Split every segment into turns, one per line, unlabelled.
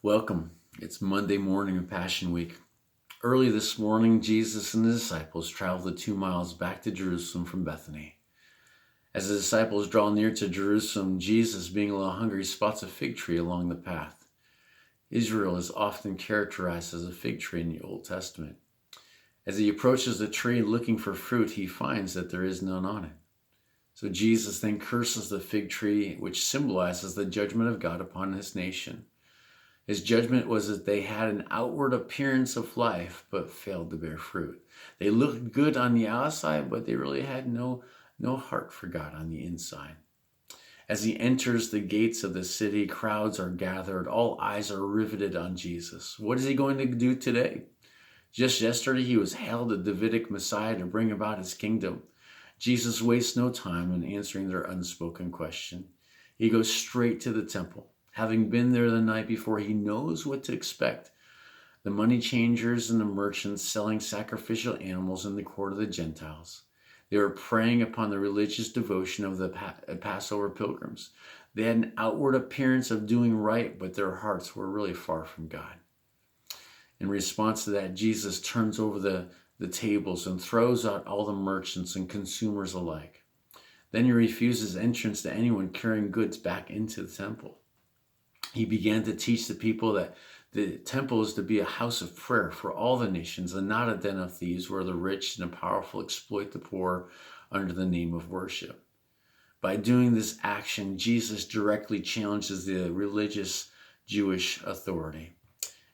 Welcome. It's Monday morning of Passion Week. Early this morning, Jesus and the disciples traveled the 2 miles back to Jerusalem from Bethany. As the disciples draw near to Jerusalem, Jesus, being a little hungry, spots a fig tree along the path. Israel is often characterized as a fig tree in the Old Testament. As he approaches the tree looking for fruit, he finds that there is none on it. So Jesus then curses the fig tree, which symbolizes the judgment of God upon his nation. His judgment was that they had an outward appearance of life, but failed to bear fruit. They looked good on the outside, but they really had no heart for God on the inside. As he enters the gates of the city, crowds are gathered. All eyes are riveted on Jesus. What is he going to do today? Just yesterday, he was hailed the Davidic Messiah to bring about his kingdom. Jesus wastes no time in answering their unspoken question. He goes straight to the temple. Having been there the night before, he knows what to expect. The money changers and the merchants selling sacrificial animals in the court of the Gentiles. They were preying upon the religious devotion of the Passover pilgrims. They had an outward appearance of doing right, but their hearts were really far from God. In response to that, Jesus turns over the tables and throws out all the merchants and consumers alike. Then he refuses entrance to anyone carrying goods back into the temple. He began to teach the people that the temple is to be a house of prayer for all the nations and not a den of thieves where the rich and the powerful exploit the poor under the name of worship. By doing this action, Jesus directly challenges the religious Jewish authority,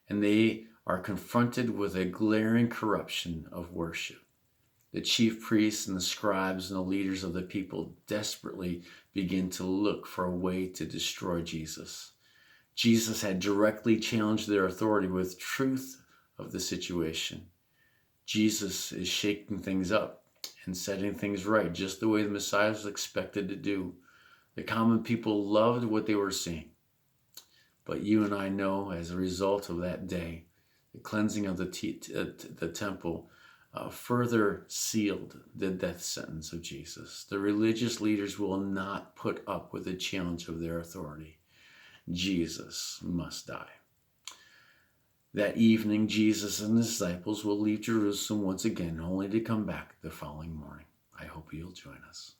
and they are confronted with a glaring corruption of worship. The chief priests and the scribes and the leaders of the people desperately begin to look for a way to destroy Jesus. Jesus had directly challenged their authority with truth of the situation. Jesus is shaking things up and setting things right, just the way the Messiah was expected to do. The common people loved what they were seeing. But you and I know, as a result of that day, the cleansing of the temple further sealed the death sentence of Jesus. The religious leaders will not put up with the challenge of their authority. Jesus must die. That evening, Jesus and the disciples will leave Jerusalem once again, only to come back the following morning. I hope you'll join us.